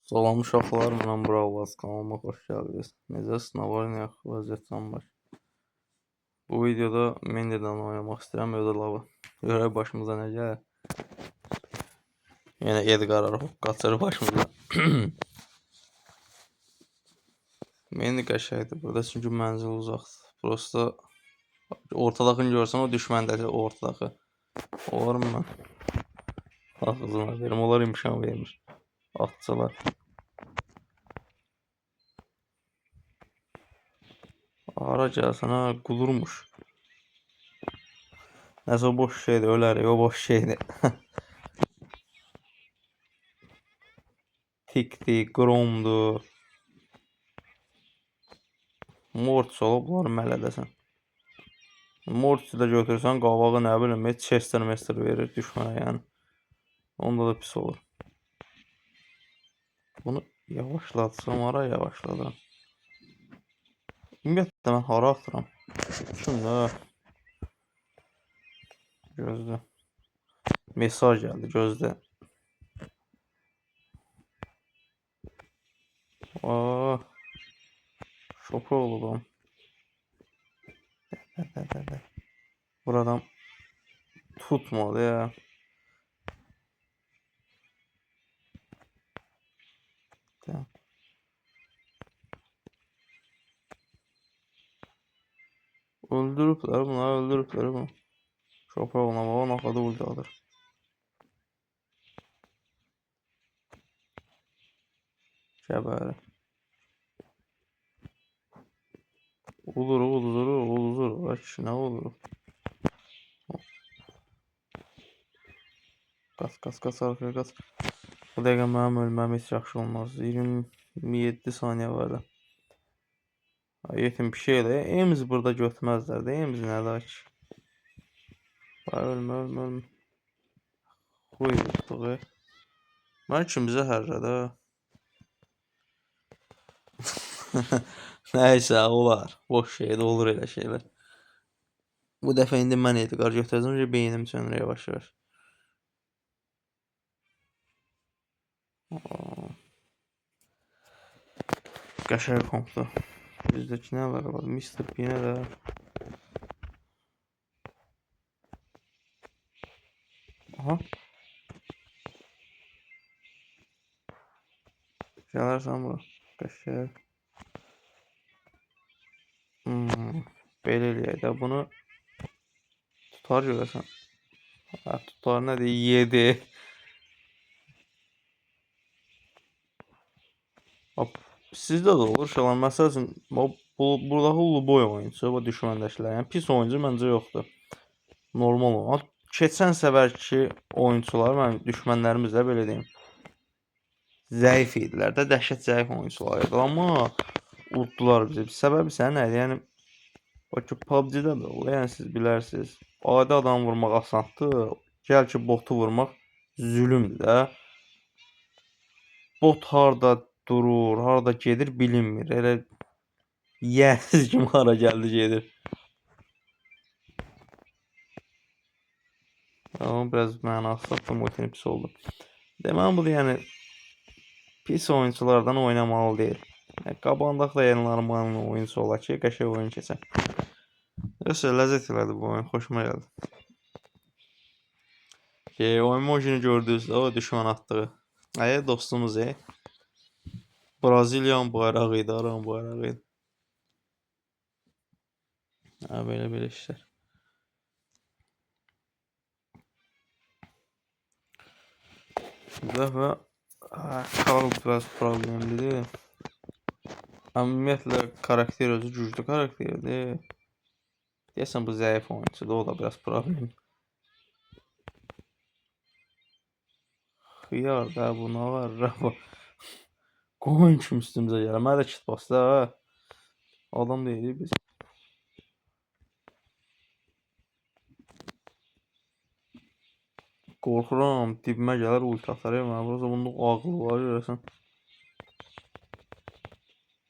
Salam uşaqlar, mən Bravaz kanalıma xoş gəldiniz. Necəsiz? Nə var, nə yox, vəziyyətdən var. Bu videoda Mendidən oynamaq istəyirəm Ödəlavı. Görək başımıza nə gəlir. Yenə Edgar qaçır başımıza. Mendi qəşəkdir burada çünki mənzil uzaqdır. Prosta ortadakını görsən o düşməndədir ortadakı. Olar mı mən? Ağzına verim, onlar imkan vermir. Atçılar. Ara gəlsən ha, qulurmuş. Nəsə boş şeydir, ölərik, o boş şeydir. Tikdi, Gromdu. Mortis olub, bunları mələdəsən. Mortis'i də götürsən, qavağı nə bilim, heç Chester verir düşmənə yəni. Onda da pis olur. Bunu yavaşlatsam, hara yavaşladıram. Ümumiyyətlə, mən hara atıram? Şunda gözlə. Mesaj gəldi, gözlə. Şoka olubam. Buradan tutmadı ya. Öldürüblər bunu, öldürüblər bunu. Şoka olma, nakadı uldadır. Gəbəri. Olur. Bak nə olur? Qas, arkaya qas. Bu dəqiqə mənim ölməm heç yaxşı olmaz. 27 saniyə var da. Yetim bir şey də. Ems burada götürməzlər də. Ems nədir ki? Ölmə. Qoy yutduğu. Mən kimizə hərrədə. Nəysə, olar. Boş şeydə olur elə şeylər. Bu dəfə indi mən Edgar götürəcəm ki, beynim sönür yavaş-yavaş. Qəşəng kompda. Bizdəki nələr var? Mr. P-nə də. Aha. Gələrsən bura. Qəşəng. Belə eləyək də bunu. Tutar görəsən. Tutar nədir? 7. Sizdə də olur şeylər. Məsəl üçün, buradakı Uluboy oyunçu, bu düşməndəkilər. Yəni pis oyuncu məncə yoxdur. Normal olan. Keçən səfərki oyunçular, mənim düşmənlərimizlə belə deyim, zəif idilər də, dəhşət zəif oyunçular idi. Amma uddular bizi. Səbəbi sən nədir? Yəni PUBG-də də olur. Yəni siz bilərsiniz. Adi adam vurmaq asandır. Gəl ki, botu vurmaq zülümdür də. Bot harda durur, harda gedir bilinmir. Elə yiyəsiz kimi hara gəldi gedir. Amma biraz mənasız atdım, o pis oldu. Deməli bu da yəni pis oyunculardan oynamalı deyil. Qabağındakı da yəni normal oyuncu olar ki, qəşəng oyun keçər. Yoxsa ləzzət elədi bu oyun, xoşuma gəldi. O emojini gördünüz, o düşmən atdığı. Dostumuz Braziliyanın bayrağı idi, Aran bayrağı idi. Belə işlər. Bu dəfə Karl biraz problemlidir. Ümumiyyətlə karakter özü güclü karakterdir. Deyəsən bu zəif oyuncudur, o da biraz problem. Xiyar da bu nə var? Qoyun kimi üstümüzə gəlir. Mənə də kit bastı ha. Adam deyilik biz. Qorxuram, dibimə gələr ulti atar. Mənə burada bunun ağlı var görəsən.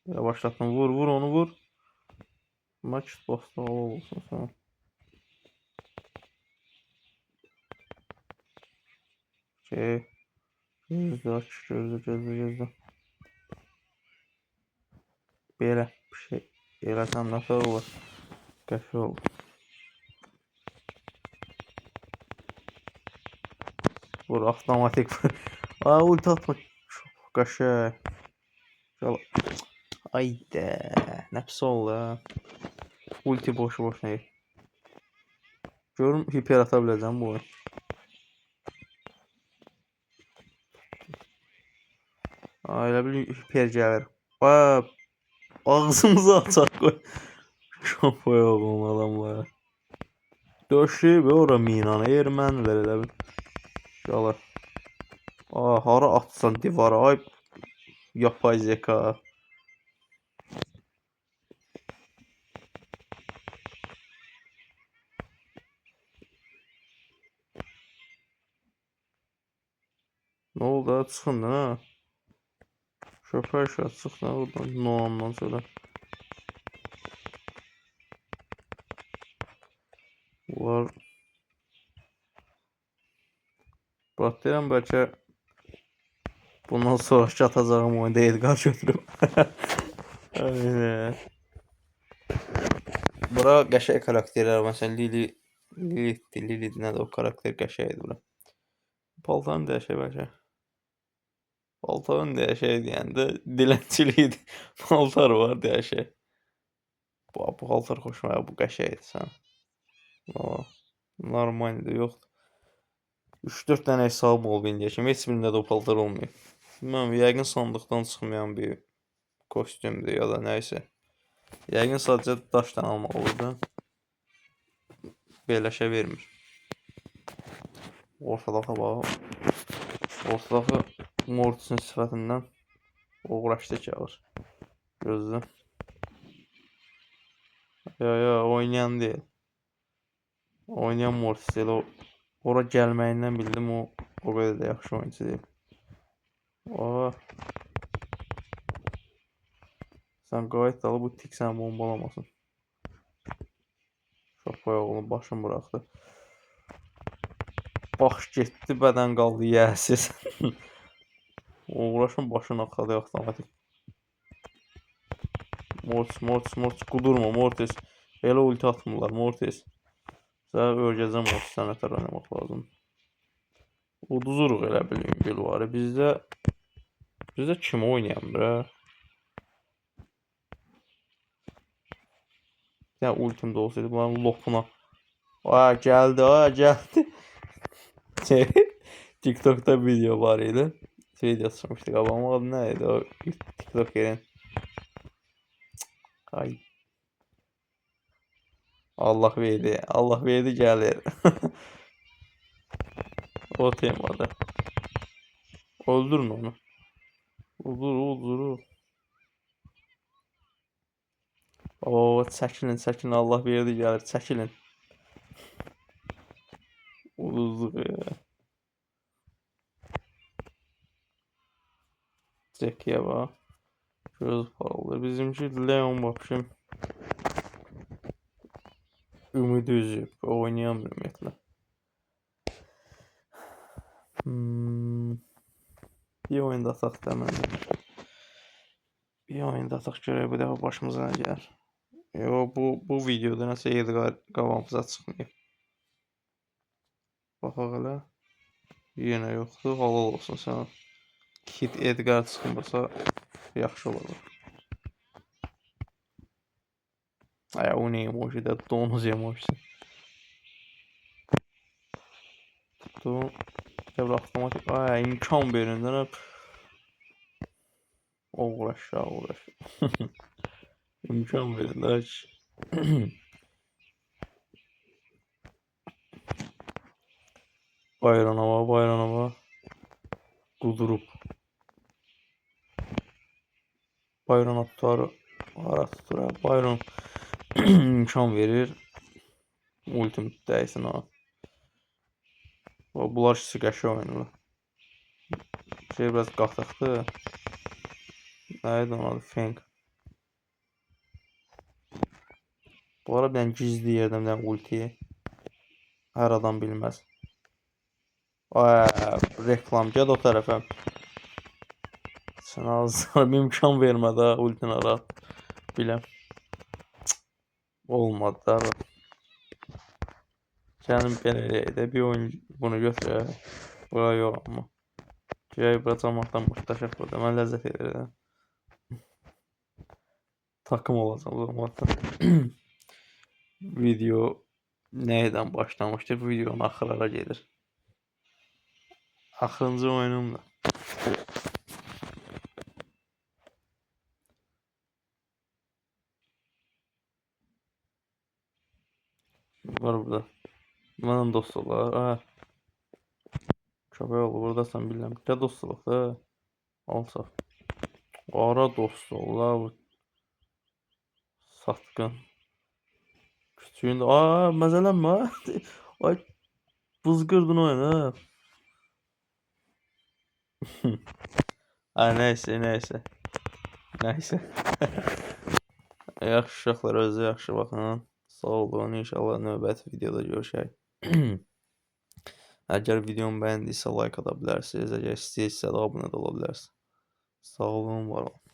Başlatma, vur onu vur. Mənə kit bastı, hava olsun sana. Gözlə aç, gözlə. Belə bir şey eləsəm nə olur? Qəşəng olur. Vur avtomatik. Aa ulti atma. Çok qəşəng. Ayda. Nə pis oldu ha. Ulti boşuna. Görüm hiper ata biləcəm bu oyun. Elə bir hiper gəlir. Aa, ağzımıza açaq qoy. Çok yoğun adamlar. Döşüb ora minanı ermənilər elə bil. Gələr. Aa, hara atsan divara. Ay, yapay zeka. Ne oldu ha? Çıxın ha. Şöpər şat çıx da oradan. Noamdan sonra. Var. Bax deyirəm bəlkə bundan sonraki atacağım oyunda Edgar götürüb. Aynen. Bura qəşəng karakterlər. Məsələn Lilith nədir o karakter qəşəngdir bura. Paltarını dəyişək bəlkə. Paltarını dəyişək deyəndə dilənçilikdir. Paltar var dəyişək. Bu paltar xoşuma bu qəşəngdir sən. O normaldir yoxdur. 3-4 dənə hesabım olub indiyə kimi heç birində də o paltar olmuyor. Bilməm, yəqin sandıqdan çıxmayan bir kostyumdur ya da nəysə. Yəqin sadəcə daşdan almaq olur da. Belə şey vermir. Ortadaxa bax. Ortadaxa Mortisin sifətindən uğraşdı çağır. Gözlə. Ya, oynayan deyil. Oynayan Mortis deyil. Ora gəlməyindən bildim o qədər də yaxşı oyuncu deyil. Aa. Sən qayıt dalı bu tik səni bombalamasın. Şapaya oğlum başını bıraxdı. Baş getdi, bədən qaldı yəhsiz. Uğraşın başını axadı avtomatik. Mortis, qudurma Mortis. Elə ulti atmırlar Mortis. Sən öyrəcəm Mortis, sən nətər oynamaq lazım. Uduzuruq elə bil var. Bizdə kim oynayamır ha? Ya ultim də olsaydı bunların lopuna. Aa gəldi. TikTok'ta video var idi. Video çıxmışdı qabağıma. Adı nə idi o TikTokerin? Ay. Allah verdi gəlir. O temada. Öldürün onu. Öldür. Oo, çəkilin, Allah verdi gəlir, çəkilin. Uduzduq ya. Zekiyə bax. Göz paralı. Bizimki Leon bakışım. Ümidi üzüb. Oynayamır ümumiyyətlə. Bir oyunda ataq deməli. Bir oyunda ataq görək bu dəfə başımıza nə gəlir. Yo, bu videoda nəsə Edgar qabağımıza çıxmıyor. Baxaq elə. Yenə yoxdur. Halal olsun sənə. Kid Edgar çıxmasa yaxşı olacaq. Ay, o ne emoji də donuz emojisi. Tuttum. Təbii avtomatik. Ay, imkan verin də. Uğraş. İmkan verin də. Bayrana. Qudurup. Bayron tutarı. Hara tutur. Bayron imkan verir. Ultim dəysin ha. Bunlar ikisi qəşəng oynayırlar. Şey biraz qatıqdır. Nəydi onun adı? Feng. Bu ara bir dənə gizli yerdən bir dənə ultiyi. Hər adam bilməz. Reklam gəl o tərəfə. Sən ağzına imkan vermədi ha ultini ara. Biləm. Olmadı da. Gəlim belə eləyək də bir oyun bunu götürək. Bura yox amma. Gəl bura camaatdan başlaşaq burada. Mən ləzzət edirəm. Takım olacaq o zaman. Video nədən başlamışdı? Bu videonun axırlara gedir. Axırıncı oyunumda. Var burada. Mənim dost olar. Ha, köpək oğlu buradasan bilirəm. Gəl dost olaq da. Alsaq. Ara dost ol la bu satqın. Küçüyün də. Məzələnmə. Ay buz qırdın oyunu ha. Nəysə, nəysə. Nəysə. Yaxşı uşaqlar, özünüzə yaxşı baxın. Sağ olun. İnşallah növbəti videoda görüşək. Əgər videomu bəyəndiysə like ata bilərsiniz. Əgər istəyirsə də abunə də ola bilərsiniz. Sağ olun, var olun.